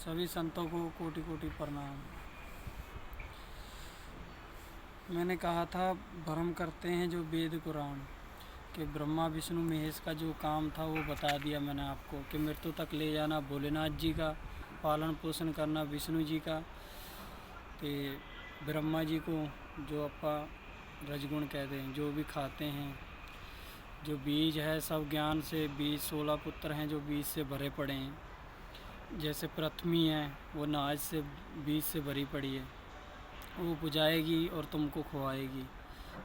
सभी संतों को कोटि कोटि प्रणाम। मैंने कहा था भ्रम करते हैं जो वेद कुरान कि ब्रह्मा विष्णु महेश का जो काम था वो बता दिया मैंने आपको कि मृत्यु तक ले जाना भोलेनाथ जी का, पालन पोषण करना विष्णु जी का, तो ब्रह्मा जी को जो अपा रजगुण कहते हैं, जो भी खाते हैं, जो बीज है सब ज्ञान से बीज 16 पुत्र हैं जो बीज से भरे पड़े हैं। जैसे पृथ्वी है वो नाज से बीज से भरी पड़ी है, वो पुजाएगी और तुमको खुआएगी।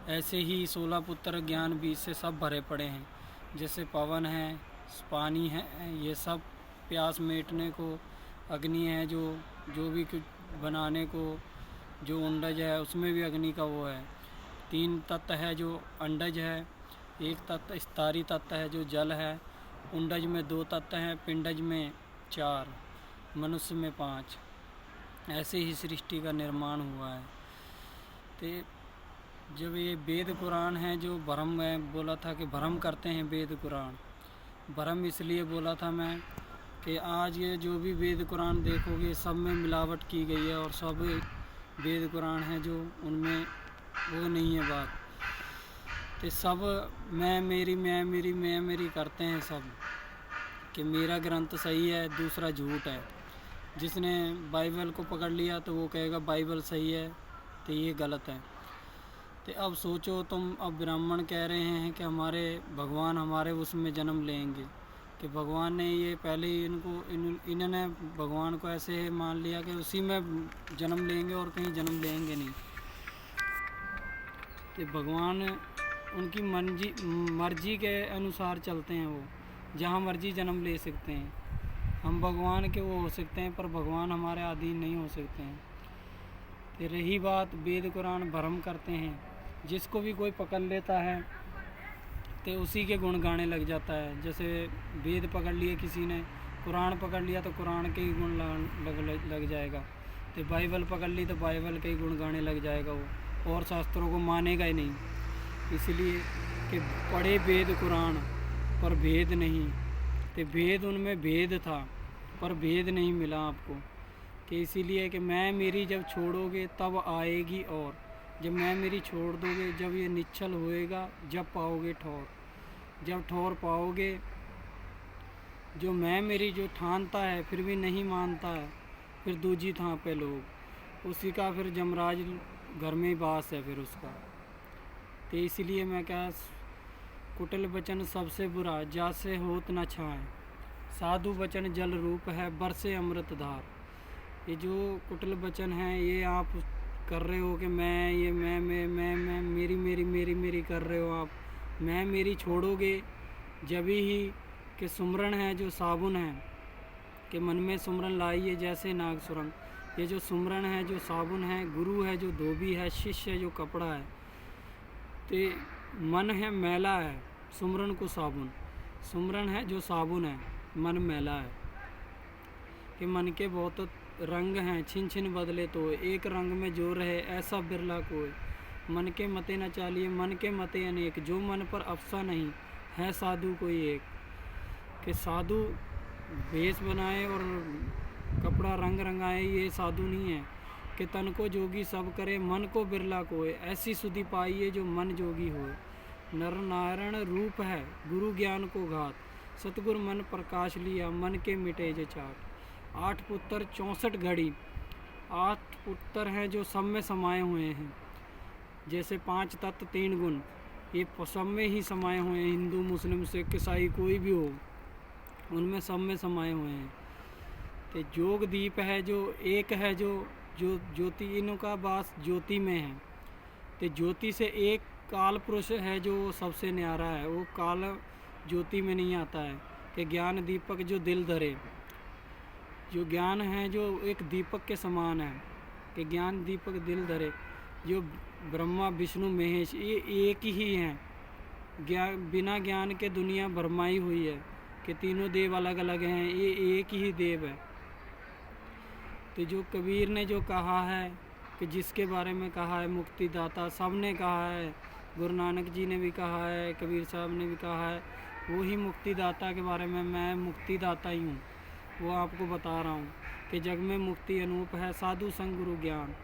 ऐसे ही 16 पुत्र ज्ञान बीज से सब भरे पड़े हैं। जैसे पवन है, पानी है, ये सब प्यास मिटने को, अग्नि है जो भी कुछ बनाने को, जो अंडज है उसमें भी अग्नि का वो है। 3 तत्व है जो अंडज है, 1 तत्व स्तरी तत्व है जो जल है, उंडज में 2 तत्व हैं, पिंडज में 4, मनुष्य में 5। ऐसे ही सृष्टि का निर्माण हुआ है। तो जब ये वेद कुरान है जो भ्रम में बोला था कि भ्रम करते हैं वेद कुरान, भ्रम इसलिए बोला था मैं कि आज ये जो भी वेद कुरान देखोगे सब में मिलावट की गई है और सब वेद कुरान है जो उनमें वो नहीं है बात। तो सब मैं मेरी करते हैं सब कि मेरा ग्रंथ सही है दूसरा झूठ है। जिसने बाइबल को पकड़ लिया तो वो कहेगा बाइबल सही है, तो ये गलत है। तो अब सोचो तुम, अब ब्राह्मण कह रहे हैं कि हमारे भगवान हमारे उसमें जन्म लेंगे, कि भगवान ने ये पहले ही इन्होंने भगवान को ऐसे मान लिया कि उसी में जन्म लेंगे और कहीं जन्म लेंगे नहीं। तो भगवान उनकी मर्जी के अनुसार चलते हैं, वो जहाँ मर्जी जन्म ले सकते हैं। हम भगवान के वो हो सकते हैं पर भगवान हमारे अधीन नहीं हो सकते हैं। तो रही बात वेद कुरान भ्रम करते हैं, जिसको भी कोई पकड़ लेता है तो उसी के गुण गाने लग जाता है। जैसे वेद पकड़ लिए किसी ने, कुरान पकड़ लिया तो कुरान के ही गुण लग जाएगा। तो बाइबल पकड़ ली तो बाइबल के ही गुण गाने लग जाएगा वो, और शास्त्रों को मानेगा ही नहीं। इसलिए कि पढ़े वेद कुरान पर भेद नहीं, तो भेद उनमें भेद था पर भेद नहीं मिला आपको। कि इसीलिए कि मैं मेरी जब छोड़ोगे तब आएगी, और जब मैं मेरी छोड़ दोगे, जब ये निश्चल होएगा, जब पाओगे ठौर। जब ठौर पाओगे, जो मैं मेरी जो ठानता है फिर भी नहीं मानता है, फिर दूजी थां पे लोग, उसी का फिर जमराज घर में ही बास है फिर उसका। तो इसलिए मैं क्या, कुटिल वचन सबसे बुरा जासे होत न छाए, साधु वचन जल रूप है बरसे अमृत धार। ये जो कुटिल वचन है ये आप कर रहे हो कि मैं मेरी कर रहे हो आप। मैं मेरी छोड़ोगे जब ही कि सुमरन है जो साबुन है, कि मन में सुमरन लाइए जैसे नाग सुरंग। ये जो सुमरन है जो साबुन है, गुरु है जो धोबी है, शिष्य है जो कपड़ा है। तो मन है मैला है, सुमरन को साबुन। सुमरन है जो साबुन है, मन मैला है। कि मन के बहुत रंग हैं, छिन छिन बदले तो एक रंग में जो रहे ऐसा बिरला कोई। मन के मते न चालिए मन के मते अनेक, जो मन पर अफसा नहीं है साधु कोई एक। कि साधु वेश बनाए और कपड़ा रंग रंगाए, ये साधु नहीं है। कि तन को जोगी सब करे मन को बिरला कोई, ऐसी सुधि पाइए जो मन जोगी हो। नर नारायण रूप है गुरु ज्ञान को घात, सतगुरु मन प्रकाश लिया मन के मिटे जे चाट। 8 पुत्र 64 घड़ी, 8 पुत्र हैं जो सब में समाये हुए हैं। जैसे 5 तत्व 3 गुण, ये सब में ही समाये हुए हैं। हिंदू मुस्लिम सिख ईसाई कोई भी हो, उनमें सब में समाये हुए हैं। तो जोग दीप है जो एक है, जो ज्योति, इनका वास ज्योति में है। तो ज्योति से एक काल पुरुष है जो सबसे न्यारा है, वो काल ज्योति में नहीं आता है। कि ज्ञान दीपक जो दिल धरे, जो ज्ञान है जो एक दीपक के समान है। कि ज्ञान दीपक दिल धरे, जो ब्रह्मा विष्णु महेश ये एक ही हैं। बिना ज्ञान के दुनिया भरमाई हुई है कि तीनों देव अलग अलग हैं, ये एक ही देव है। तो जो कबीर ने जो कहा है कि जिसके बारे में कहा है मुक्तिदाता, सब ने कहा है, गुरु नानक जी ने भी कहा है, कबीर साहब ने भी कहा है, वही मुक्तिदाता के बारे में मैं मुक्तिदाता ही हूँ, वो आपको बता रहा हूँ। कि जग में मुक्ति अनूप है, साधु संग गुरु ज्ञान।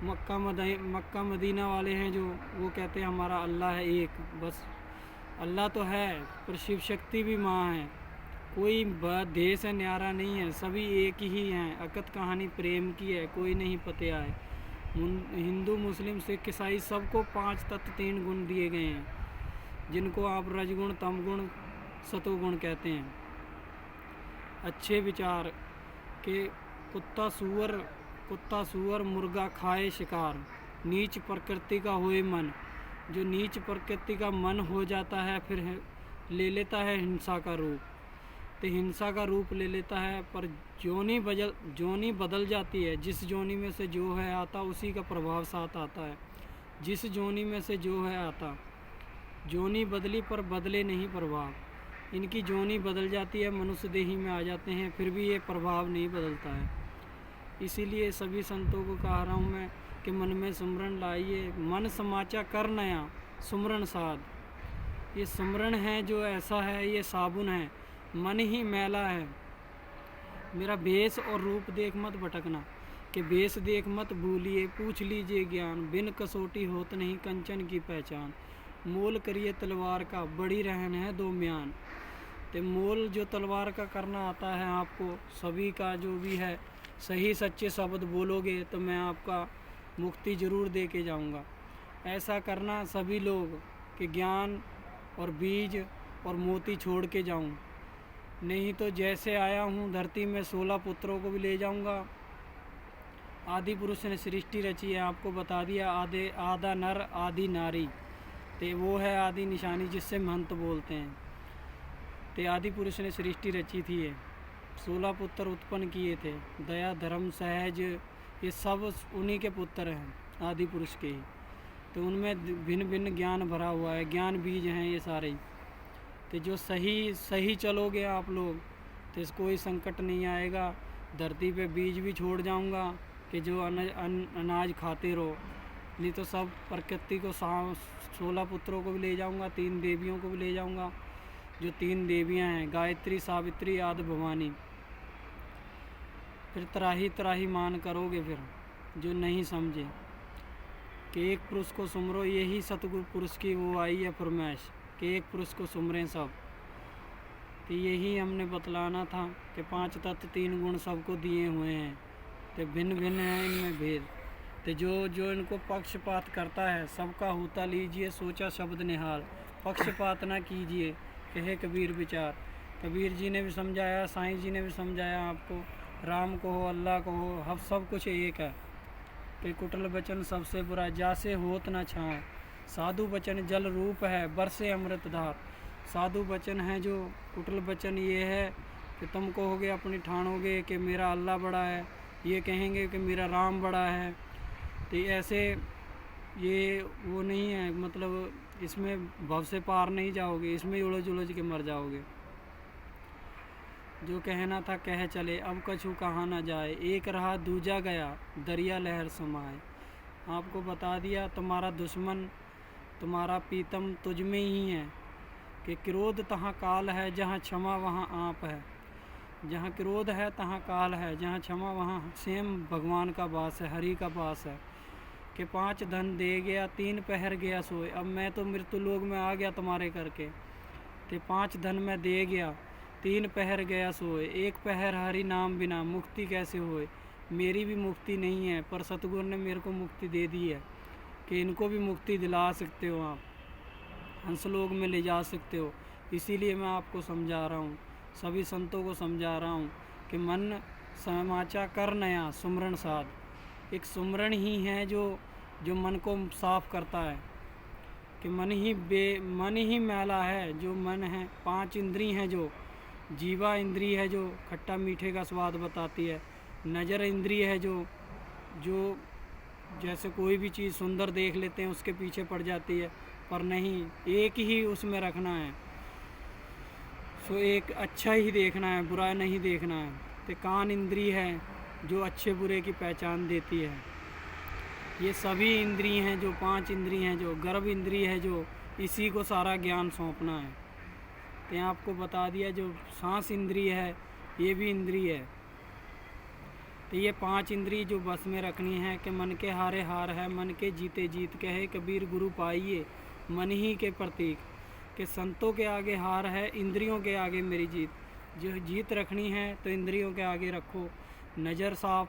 मक्का मदीना वाले हैं जो, वो कहते हैं हमारा अल्लाह है एक। बस अल्लाह तो है, पर शिव शक्ति भी माँ है। कोई देश है न्यारा नहीं है, सभी एक ही हैं। अकत कहानी प्रेम की है, कोई नहीं पते आए। हिंदू मुस्लिम सिख ईसाई सबको 5 तत्व 3 गुण दिए गए हैं, जिनको आप रजगुण तमगुण सतोगुण कहते हैं। अच्छे विचार के कुत्ता सूअर मुर्गा खाए शिकार। नीच प्रकृति का होए मन, जो नीच प्रकृति का मन हो जाता है फिर ले लेता है हिंसा का रूप। तो हिंसा का रूप ले लेता है, पर जोनी बदल जाती है। जिस जोनी में से जो है आता उसी का प्रभाव साथ आता है। जिस जोनी में से जो है आता, जोनी बदली पर बदले नहीं प्रभाव। इनकी जोनी बदल जाती है, मनुष्य देही में आ जाते हैं, फिर भी ये प्रभाव नहीं बदलता है। इसीलिए सभी संतों को कह रहा हूँ मैं कि मन में सुमरन लाइए। मन समाचा कर नया सुमरन साध। ये सुमरन है जो ऐसा है, ये साबुन है, मन ही मैला है। मेरा भेष और रूप देख मत भटकना, कि भेष देख मत भूलिए। पूछ लीजिए ज्ञान, बिन कसौटी होत नहीं कंचन की पहचान। मोल करिए तलवार का, बड़ी रहन है दो म्यान। तो मोल जो तलवार का करना आता है आपको, सभी का जो भी है, सही सच्चे शब्द बोलोगे तो मैं आपका मुक्ति ज़रूर दे के जाऊँगा। ऐसा करना सभी लोग कि ज्ञान और बीज और मोती छोड़ के जाऊँ। नहीं तो जैसे आया हूँ धरती में 16 पुत्रों को भी ले जाऊँगा। आदि पुरुष ने सृष्टि रची है, आपको बता दिया। आधा नर आदि नारी, तो वो है आदि निशानी जिससे महंत बोलते हैं। तो आदि पुरुष ने सृष्टि रची थी, ये 16 पुत्र उत्पन्न किए थे। दया धर्म सहज, ये सब उन्हीं के पुत्र हैं, आदि पुरुष के ही। तो उनमें भिन्न भिन्न ज्ञान भरा हुआ है, ज्ञान बीज हैं ये सारे। तो जो सही चलोगे आप लोग तो कोई संकट नहीं आएगा। धरती पे बीज भी छोड़ जाऊंगा कि जो अनाज खाते रहो। नहीं तो सब प्रकृति को 16 पुत्रों को भी ले जाऊंगा, 3 देवियों को भी ले जाऊंगा। जो 3 देवियां हैं, गायत्री सावित्री आदि भवानी। फिर त्राही मान करोगे। फिर जो नहीं समझे कि एक पुरुष को सुमरो, यही सतगुरु पुरुष की वो आई है फरमाइश कि एक पुरुष को सुमरें सब। तो यही हमने बतलाना था कि 5 तत्व 3 गुण सबको दिए हुए हैं, तो भिन्न भिन्न है इनमें भेद। तो जो इनको पक्षपात करता है, सबका होता लीजिए सोचा शब्द निहाल। पक्षपात ना कीजिए, कहे कबीर विचार। कबीर जी ने भी समझाया, साईं जी ने भी समझाया आपको। राम को हो, अल्लाह को हो, हम सब कुछ एक है। कि कुटिल वचन सबसे बुरा, जासे होत ना छाए। साधु वचन जल रूप है, बरसे अमृत धार। साधु वचन है जो, कुटिल वचन ये है कि तुम कहोगे अपनी ठानोगे कि मेरा अल्लाह बड़ा है, ये कहेंगे कि मेरा राम बड़ा है। तो ऐसे ये वो नहीं है, मतलब इसमें भव से पार नहीं जाओगे, इसमें उलझ के मर जाओगे। जो कहना था कह चले, अब कछु कहा ना जाए। एक रहा दूजा गया, दरिया लहर समाए। आपको बता दिया तुम्हारा दुश्मन, तुम्हारा पीतम तुझ में ही है। कि क्रोध तहाँ काल है, जहाँ क्षमा वहाँ आप है। जहाँ क्रोध है तहाँ काल है, जहाँ क्षमा वहाँ स्वयं भगवान का वास है, हरि का वास है। कि 5 धन दे गया, 3 पहर गया सोए। अब मैं तो मृत्यु लोक में आ गया तुम्हारे करके। तो 5 धन मैं दे गया, 3 पहर गया सोए। 1 पहर हरि नाम बिना मुक्ति कैसे होए। मेरी भी मुक्ति नहीं है, पर सतगुरु ने मेरे को मुक्ति दे दी है कि इनको भी मुक्ति दिला सकते हो आप, हंसलोक में ले जा सकते हो। इसीलिए मैं आपको समझा रहा हूँ, सभी संतों को समझा रहा हूँ कि मन समाचा कर नया सुमरन साध। एक सुमरन ही है जो मन को साफ करता है। कि मन ही मैला है जो मन है। 5 इंद्री हैं जो, जीवा इंद्री है जो खट्टा मीठे का स्वाद बताती है। नज़र इंद्री है जो जैसे कोई भी चीज़ सुंदर देख लेते हैं उसके पीछे पड़ जाती है, पर नहीं, एक ही उसमें रखना है। सो एक अच्छा ही देखना है, बुरा नहीं देखना है। तो कान इंद्री है जो अच्छे बुरे की पहचान देती है। ये सभी इंद्री हैं जो 5 इंद्री हैं जो, गर्भ इंद्री है जो इसी को सारा ज्ञान सौंपना है। तो आपको बता दिया जो सांस इंद्री है ये भी इंद्री है। तो ये 5 इंद्री जो बस में रखनी है कि मन के हारे हार है, मन के जीते जीत, कहे कबीर गुरु पाइए मन ही के प्रतीक। कि संतों के आगे हार है, इंद्रियों के आगे मेरी जीत। जो जीत रखनी है तो इंद्रियों के आगे रखो। नज़र साफ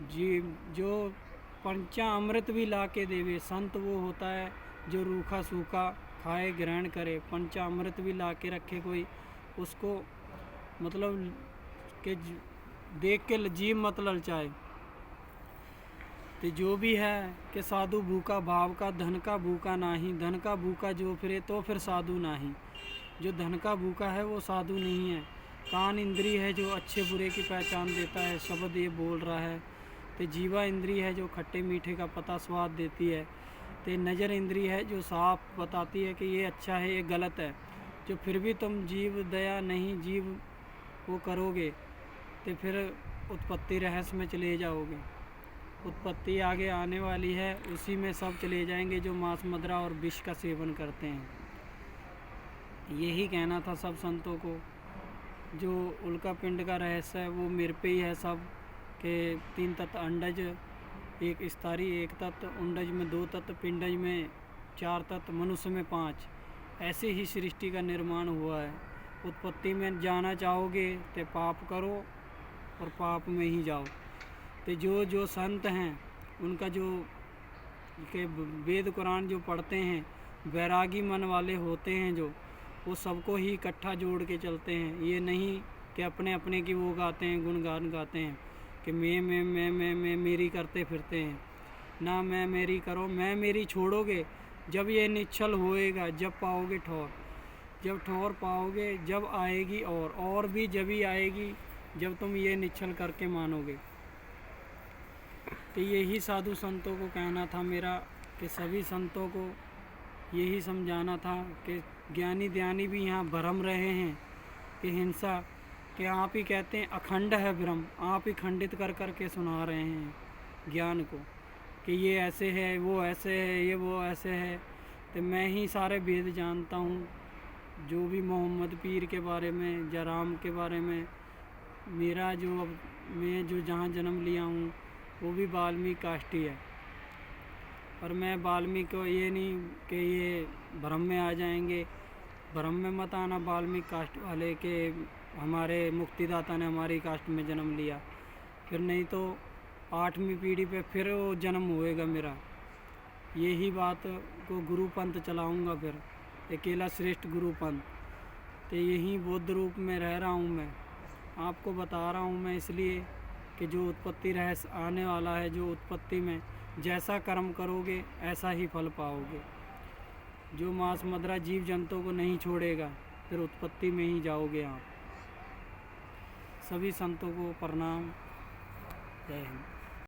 जी, जो पंचामृत भी ला के देवे, संत वो होता है जो रूखा सूखा खाए ग्रहण करे। पंचामृत भी ला के रखे कोई, उसको मतलब कि देख के जीव मत ललचाए। तो जो भी है कि साधु भूखा भाव का, धन का भूखा नाही। धन का भूखा जो फिरे तो फिर साधु नाही। जो धन का भूखा है वो साधु नहीं है। कान इंद्री है जो अच्छे बुरे की पहचान देता है, शब्द ये बोल रहा है। तो जीवा इंद्री है जो खट्टे मीठे का पता स्वाद देती है। तो नज़र इंद्री है जो साफ बताती है कि ये अच्छा है ये गलत है। जो फिर भी तुम जीव दया नहीं जीव वो करोगे तो फिर उत्पत्ति रहस्य में चले जाओगे। उत्पत्ति आगे आने वाली है, उसी में सब चले जाएंगे जो मांस मदिरा और विष का सेवन करते हैं। यही कहना था सब संतों को। जो उल्का पिंड का रहस्य है वो मेरे पे ही है सब, के 3 तत्व अंडज, एक स्तरी, एक तत्व उंडज में 2 तत्व, पिंडज में 4 तत्व, मनुष्य में 5। ऐसे ही सृष्टि का निर्माण हुआ है। उत्पत्ति में जाना चाहोगे तो पाप करो और पाप में ही जाओ। तो जो संत हैं उनका जो के वेद कुरान जो पढ़ते हैं, वैरागी मन वाले होते हैं जो, वो सबको ही इकट्ठा जोड़ के चलते हैं। ये नहीं कि अपने अपने की वो गाते हैं, गुणगान गाते हैं कि मैं मेरी करते फिरते हैं। ना मैं मेरी करो, मैं मेरी छोड़ोगे जब ये निश्चल होएगा, जब पाओगे ठौर। जब ठौर पाओगे जब आएगी और भी जब ही आएगी जब तुम ये निश्चल करके मानोगे। तो यही साधु संतों को कहना था मेरा, कि सभी संतों को यही समझाना था कि ज्ञानी ध्यानी भी यहाँ भ्रम रहे हैं कि हिंसा, कि आप ही कहते हैं अखंड है ब्रह्म, आप ही खंडित कर कर के सुना रहे हैं ज्ञान को कि ये ऐसे है, वो ऐसे है, ये वो ऐसे है। तो मैं ही सारे वेद जानता हूँ, जो भी मोहम्मद पीर के बारे में, जराम के बारे में। मेरा जो मैं जो जहाँ जन्म लिया हूँ वो भी वाल्मीकि कास्ट ही है। पर मैं वाल्मीकि को ये नहीं कि ये भ्रम में आ जाएंगे, भ्रम में मत आना वाल्मीकि कास्ट वाले के हमारे मुक्तिदाता ने हमारी कास्ट में जन्म लिया। फिर नहीं तो 8वीं पीढ़ी पे फिर वो जन्म होएगा मेरा। यही बात को गुरु पंथ चलाऊँगा फिर, अकेला श्रेष्ठ गुरु पंथ। तो यही बौद्ध रूप में रह रहा हूँ मैं, आपको बता रहा हूँ मैं इसलिए कि जो उत्पत्ति रहस्य आने वाला है, जो उत्पत्ति में जैसा कर्म करोगे ऐसा ही फल पाओगे। जो मांस मदिरा जीव जंतुओं को नहीं छोड़ेगा फिर उत्पत्ति में ही जाओगे आप। सभी संतों को प्रणाम। जय हिंद।